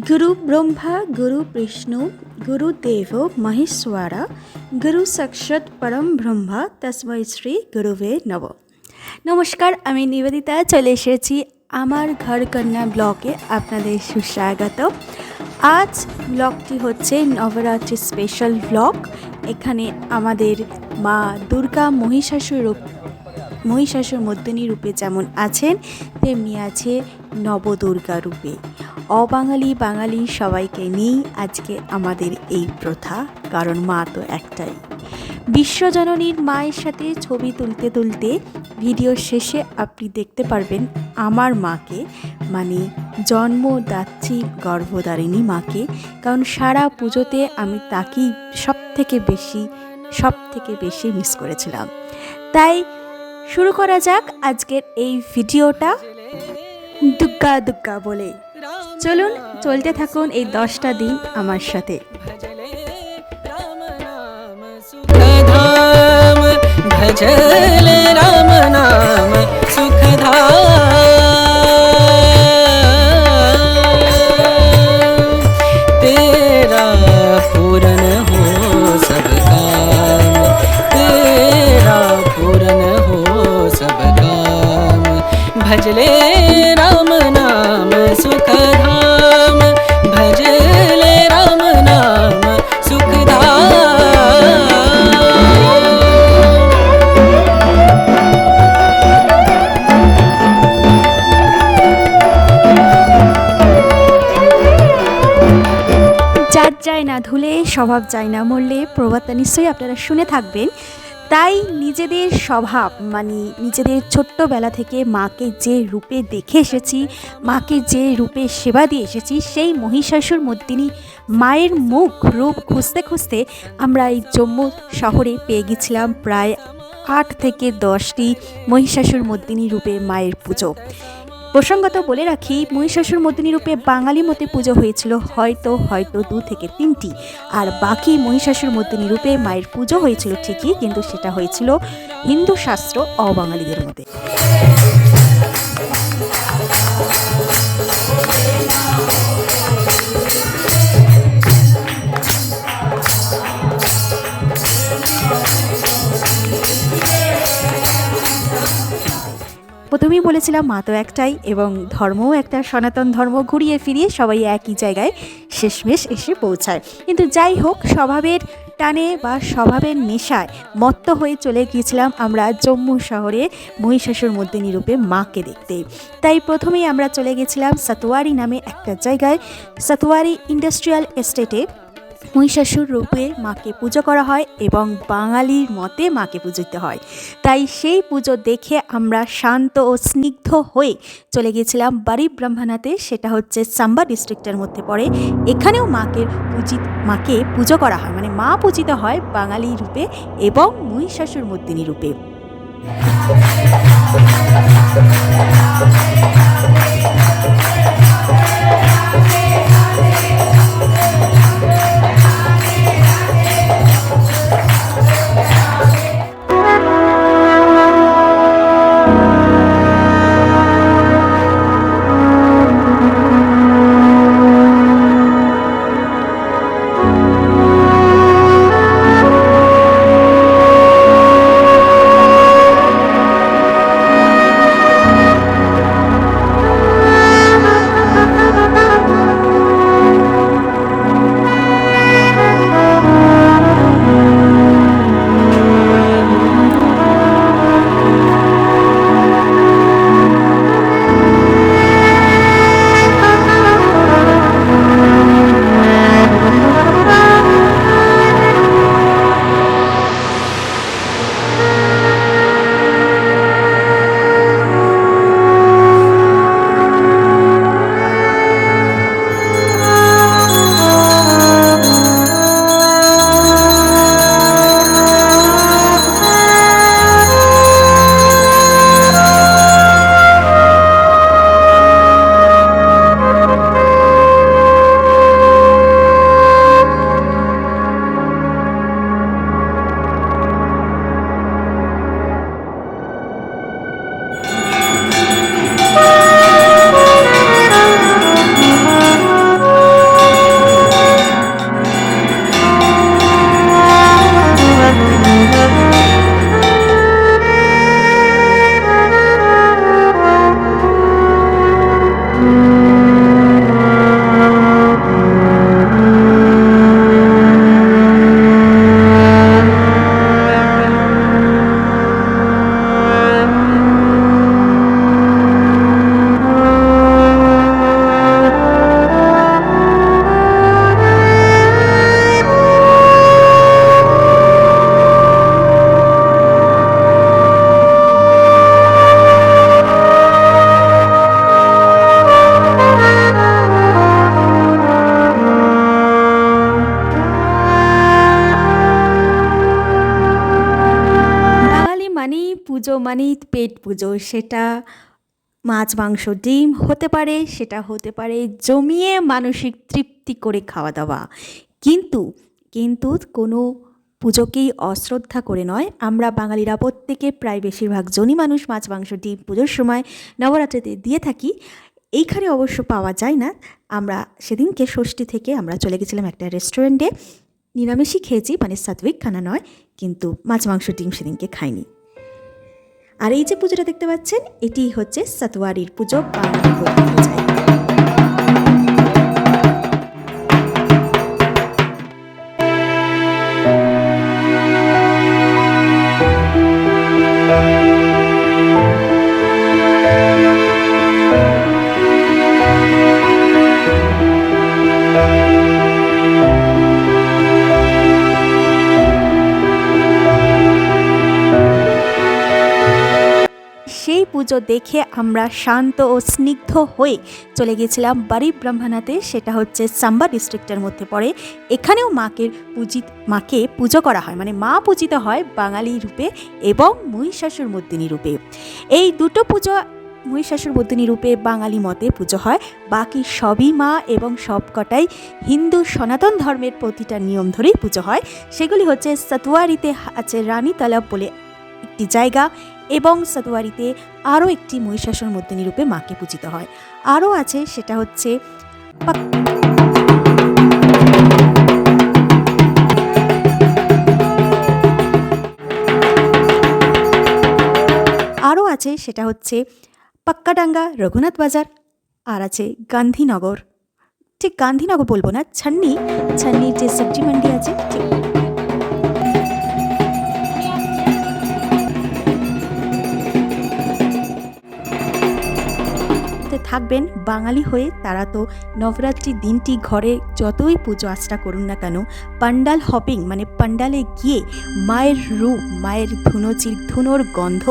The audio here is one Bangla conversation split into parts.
गुरु ब्रह्मा गुरु विष्णु गुरुदेव महेश्वरा गुरु साक्षाৎ परम ब्रह्मा तस्मै श्री गुरुवे नम। নমস্কার, আমি নিবেদিতা চলে এসেছি আমার ঘর কন্যা ব্লগে আপনাদের সুস্বাগত। আজ ব্লগটি হচ্ছে নবরাত্রি স্পেশাল ব্লগ। এখানে আমাদের মা দুর্গা মহিষাসুর মর্দিনী রূপে যেমন আছেন তেমনি আছে নবদুর্গা রূপে। অবাঙালি বাঙালি সবাইকে নিয়েই আজকে আমাদের এই প্রথা, কারণ মা তো একটাই। বিশ্বজননীর মায়ের সাথে ছবি তুলতে তুলতে ভিডিওর শেষে আপনি দেখতে পারবেন আমার মাকে, মানে জন্মদাত্রী গর্ভধারিণী মাকে, কারণ সারা পুজোতে আমি তাকেই সব থেকে বেশি মিস করেছিলাম। তাই শুরু করা যাক আজকের এই ভিডিওটা দুগ্গা দুগ্গা বলে। চলুন চলতে থাকুন এই 10টা দিন আমার সাথে। भजले राम नाम सुखधाम, तेरा पूरन हो सब काम, तेरा पूरन हो सब काम। भजले राम नाम सुखधाम, भजले राम नाम सुखधाम। জাত যায় না ধুলে স্বভাব যায় না মরলে, প্রবাদটা নিশ্চয়ই আপনারা শুনে থাকবেন। তাই নিজেদের স্বভাব, মানে নিজেদের ছোট্টবেলা থেকে মাকে যে রূপে দেখে এসেছি, মাকে যে রূপে সেবা দিয়ে এসেছি, সেই মহিষাসুর মর্দিনী মায়ের রূপ খুঁজতে খুঁজতে আমরা এই জম্মু শহরে পেয়ে গেছিলাম প্রায় 8 থেকে 10টি মহিষাসুর মর্দিনী রূপে মায়ের পুজো। প্রসঙ্গত বলে রাখি, মহিষাসুর মর্দিনী রূপে বাঙালি মতে পুজো হয়েছিল হয়তো 2 থেকে 3টি, আর বাকি মহিষাসুর মর্দিনী রূপে মায়ের পুজো হয়েছিল ঠিকই, কিন্তু সেটা হয়েছিল হিন্দু শাস্ত্র অবাঙালিদের মতে। প্রথমেই বলেছিলাম মা তো একটাই এবং ধর্মও একটা, সনাতন ধর্ম। ঘুরিয়ে ফিরিয়ে সবাই একই জায়গায় শেষমেশ এসে পৌঁছায়। কিন্তু যাই হোক, স্বভাবের টানে বা স্বভাবের নেশায় মত্ত হয়ে চলে গিয়েছিলাম আমরা জম্মু শহরে মহিষাসুর মর্দিনী রূপে মাকে দেখতে। তাই প্রথমেই আমরা চলে গেছিলাম সাতোয়ারি নামে একটা জায়গায়। সাতোয়ারি ইন্ডাস্ট্রিয়াল এস্টেটে মহিষাসুর রূপে মাকে পুজো করা হয় এবং বাঙালির মতে মাকে পুজোতে হয়। তাই সেই পুজো দেখে আমরা শান্ত ও স্নিগ্ধ হয়ে চলে গেছিলাম বাড়ি ব্রহ্মনাতে, সেটা হচ্ছে সাম্বা ডিস্ট্রিক্টের মধ্যে পড়ে। এখানেও মাকে পুজো করা হয়, মানে মা পূজিত হয় বাঙালি রূপে এবং মহিষাসুর মর্দিনী রূপে। মানেই পেট পুজো। সেটা মাছ মাংস ডিম হতে পারে, সেটা হতে পারে জমিয়ে মানসিক তৃপ্তি করে খাওয়া দাওয়া। কিন্তু কিন্তু কোনো পুজোকেই অশ্রদ্ধা করে নয়। আমরা বাঙালিরা প্রত্যেকে প্রায় বেশিরভাগ জনই মানুষ মাছ মাংস ডিম পুজোর সময় নবরাত্রিতে দিয়ে থাকি। এইখানে অবশ্য পাওয়া যায় না। আমরা সেদিনকে ষষ্ঠী থেকে আমরা চলে গেছিলাম একটা রেস্টুরেন্টে, নিরামিষই খেয়েছি, মানে সাত্বিক খানা নয়, কিন্তু মাছ মাংস ডিম সেদিনকে খাইনি। আর এই যে পুজোটা দেখতে পাচ্ছেন, এটি হচ্ছে সাতওয়ারির পুজো বাঙালি বলতে বোঝায়। সেই পুজো দেখে আমরা শান্ত ও স্নিগ্ধ হয়ে চলে গিয়েছিলাম বাড়ি ব্রহ্মনাতে। সেটা হচ্ছে সাম্বা ডিস্ট্রিক্টের মধ্যে পড়ে। এখানেও মাকে পুজো করা হয়, মানে মা পূজিত হয় বাঙালি রূপে এবং মহিষাসুর মর্দিনী রূপে। এই দুটো পুজো মহিষাসুর মর্দিনী রূপে বাঙালি মতে পুজো হয়, বাকি সবই মা এবং সবকটাই হিন্দু সনাতন ধর্মের প্রতিটা নিয়ম ধরেই পুজো হয়। সেগুলি হচ্ছে সাতওয়ারিতে আছে রানী তালাব বলে একটি জায়গা, এবং সাতওয়ারিতে আরও একটি মহিষাসুর মর্দিনী রূপে মাকে পূজিত হয়। আরও আছে, সেটা হচ্ছে পাক্কাডাঙ্গা রঘুনাথ বাজার, আর আছে গান্ধীনগর, ঠিক গান্ধীনগর বলবো না, ছান্নির যে সবজি মান্ডি আছে ঠিক থাকবেন। বাঙালি হয়ে তারা তো নবরাত্রির দিনটি ঘরে যতই পুজো আশ্রা করুন না কেন, পান্ডাল হপিং মানে পান্ডালে গিয়ে মায়ের রূপ, মায়ের ধুনোর গন্ধ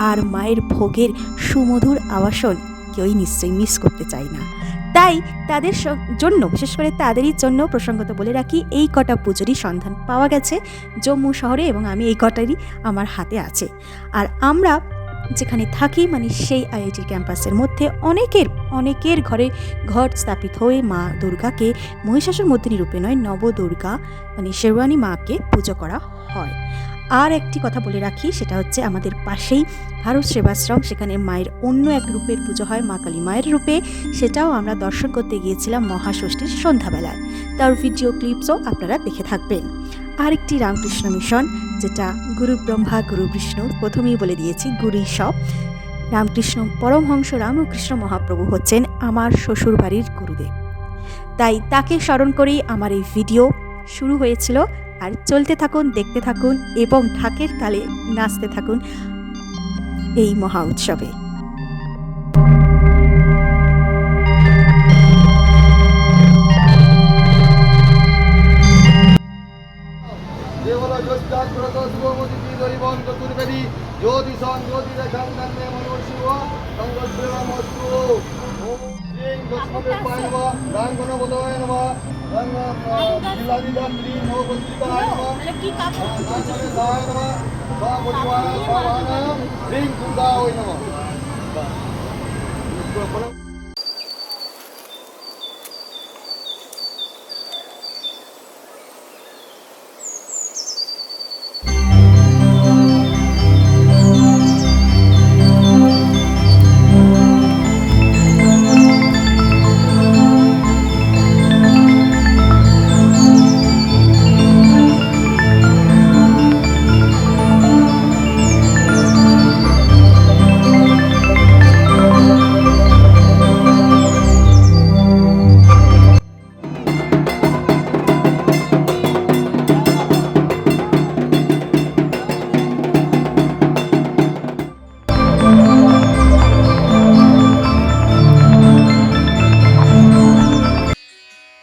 আর মায়ের ভোগের সুমধুর আবাসন কেউই নিশ্চয়ই মিস করতে চায় না। তাই তাদের জন্য, বিশেষ করে তাদেরই জন্য প্রসঙ্গত বলে রাখি, এই কটা পুজোরই সন্ধান পাওয়া গেছে জম্মু শহরে, এবং আমি এই কটারই আমার হাতে আছে। আর আমরা যেখানে থাকি, মানে সেই আইআইটি ক্যাম্পাসের মধ্যে অনেকের ঘর স্থাপিত হয়ে মা দুর্গাকে মহিষাসুর মর্দিনী রূপে নয়, নবদুর্গা মানে শেরওয়ানি মাকে পুজো করা হয়। আর একটি কথা বলে রাখি, সেটা হচ্ছে আমাদের পাশেই ভারত সেবাশ্রম, সেখানে মায়ের অন্য এক রূপের পুজো হয়, মা কালী মায়ের রূপে। সেটাও আমরা দর্শন করতে গিয়েছিলাম মহাষষ্ঠীর সন্ধ্যাবেলায়। তার ভিডিও ক্লিপসও আপনারা দেখে থাকবেন। আরেকটি রামকৃষ্ণ মিশন, যেটা গুরু ব্রহ্মা গুরু বিষ্ণু, প্রথমেই বলে দিয়েছি গুরুই সব। রামকৃষ্ণ পরমহংস রামকৃষ্ণ মহাপ্রভু হচ্ছেন আমার শ্বশুর বাড়ির গুরুদেব, তাই তাকে স্মরণ করেই আমার এই ভিডিও শুরু হয়েছিল। আর চলতে থাকুন, দেখতে থাকুন এবং ঢাকের তালে নাচতে থাকুন এই মহা উৎসবে।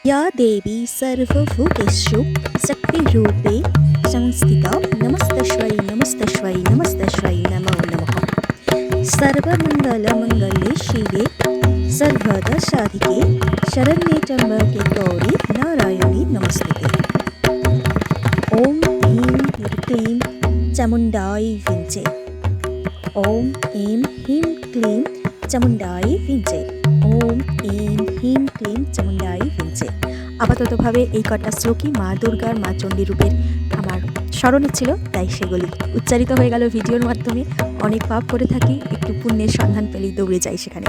या देवी सर्वभूतेषु शक्तिरूपे संस्थिता नमस्तस्यै नमस्तस्यै नमस्तस्यै नमो नमः। सर्वमङ्गलमङ्गले शिवे सर्वदा साधिके शरण्ये त्र्यम्बके गौरी नारायणी नमस्ते। ॐ ह्रीं क्लीं चामुण्डायै विञ्चे। ওম এম হিম ক্লিম চামুন্ডাই ভিঞ্চে, ওম এম হিম ক্লিম চামুন্ডাই ভিঞ্চে। আপাততভাবে এই কটা শ্লোকই মা দুর্গার মা চণ্ডী রূপের আমার স্মরণে ছিল, তাই সেগুলি উচ্চারিত হয়ে গেল ভিডিওর মাধ্যমে। অনেক পাপ করে থাকি, একটু পুণ্যের সন্ধান পেলেই দৌড়ে যাই সেখানে।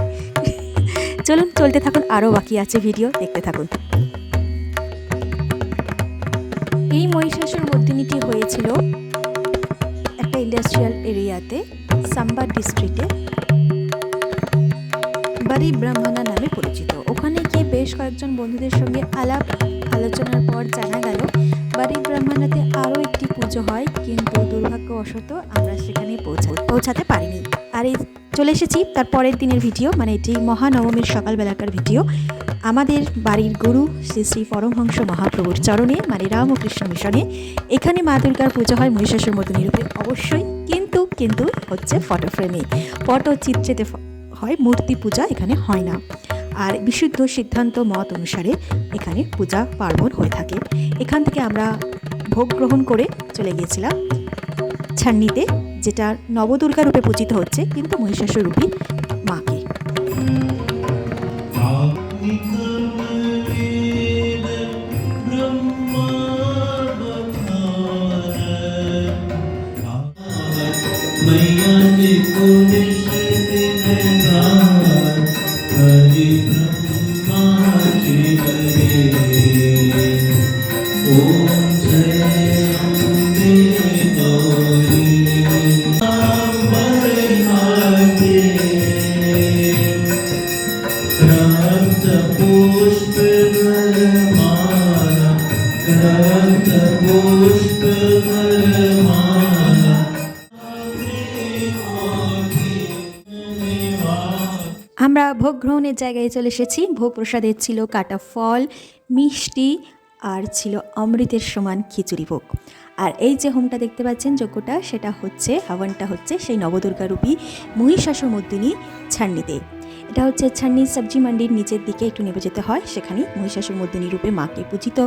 চলুন চলতে থাকুন, আরও বাকি আছে ভিডিও, দেখতে থাকুন। এই মহিষাসুর মর্দিনীটি হয়েছিল একটা ইন্ডাস্ট্রিয়াল এরিয়াতে, সাম্বা ডিস্ট্রিক্টে, বাড়ি ব্রাহ্মণা নামে পরিচিত। ওখানে গিয়ে বেশ কয়েকজন বন্ধুদের সঙ্গে আলাপ আলোচনার পর জানা গেল বাড়ি ব্রাহ্মণাতে আরও একটি পুজো হয়, কিন্তু দুর্ভাগ্যবশত আমরা সেখানে পৌঁছাতে পারিনি। আর এই চলে এসেছি তার পরের দিনের ভিডিও, মানে এটি মহানবমীর সকালবেলাকার ভিডিও। আমাদের বাড়ির গুরু শ্রী শ্রী পরমহংস মহাপ্রভুর চরণে, মানে রামকৃষ্ণ মিশনে, এখানে মা দুর্গার পুজো হয় মহিষাসুর মর্দিনী রূপে অবশ্যই, কিন্তু হচ্ছে ফটো ফ্রেমে, পটচিত্রেতে হয়, মূর্তি পূজা এখানে হয় না। আর বিশুদ্ধ সিদ্ধান্ত মত অনুসারে এখানে পূজা পার্বণ হয়ে থাকে। এখান থেকে আমরা ভোগ গ্রহণ করে চলে গিয়েছিলাম ছান্নিতে, যেটা নবদুর্গা রূপে পূজিত হচ্ছে, কিন্তু মহিষাসুর রূপী মাকে। আমরা ভোগ গ্রহণের জায়গায় চলে এসেছি। ভোগ প্রসাদের ছিল কাটা ফল, মিষ্টি, আর ছিল অমৃতের সমান খিচুড়ি ভোগ। আর এই যে হোমটা দেখতে পাচ্ছেন, যজ্ঞটা, সেটা হচ্ছে, হাবনটা হচ্ছে সেই নবদুর্গা রূপী মহিষাসুর মর্দিনী ছান্নিতে। এটা হচ্ছে ছান্নি সবজি মান্ডির নিচের দিকে একটু নেমে যেতে হয়, সেখানে মহিষাসুর মর্দিনী রূপে মাকে পূজিত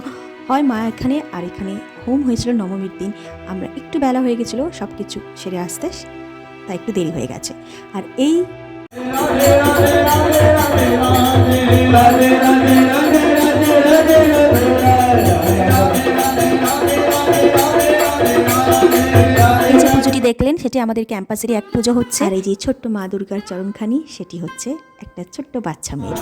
হয় মা এখানে। আর এখানে হোম হয়েছিল নবমীর দিন। আমরা একটু বেলা হয়ে গেছিলো সব কিছু সেরে আসতে, তাই একটু দেরি হয়ে গেছে। আর এই পুজোটি দেখলেন, সেটি আমাদের ক্যাম্পাসেরই এক পুজো হচ্ছে। আর এই যে ছোট্ট মা দুর্গার চরণখানি, সেটি হচ্ছে একটা ছোট্ট বাচ্চা মেয়ে।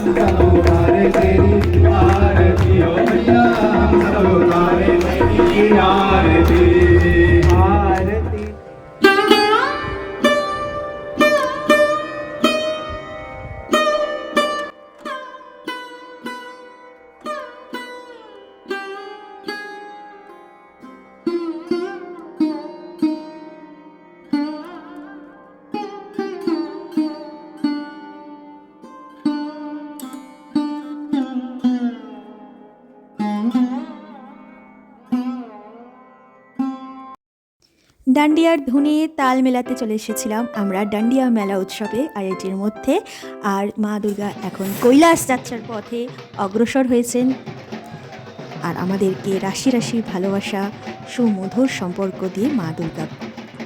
ডান্ডিয়ার ধুনে তাল মেলাতে চলে এসেছিলাম আমরা ডান্ডিয়া মেলা উৎসবে আইআইটির মধ্যে। আর মা দুর্গা এখন কৈলাস যাত্রার পথে অগ্রসর হয়েছেন, আর আমাদেরকে রাশি রাশি ভালোবাসা, সুমধুর সম্পর্ক দিয়ে মা দুর্গা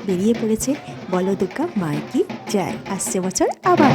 বেরিয়ে পড়েছে। বলো দুর্গা মায়ের কি জয়। আসছে বছর আবার।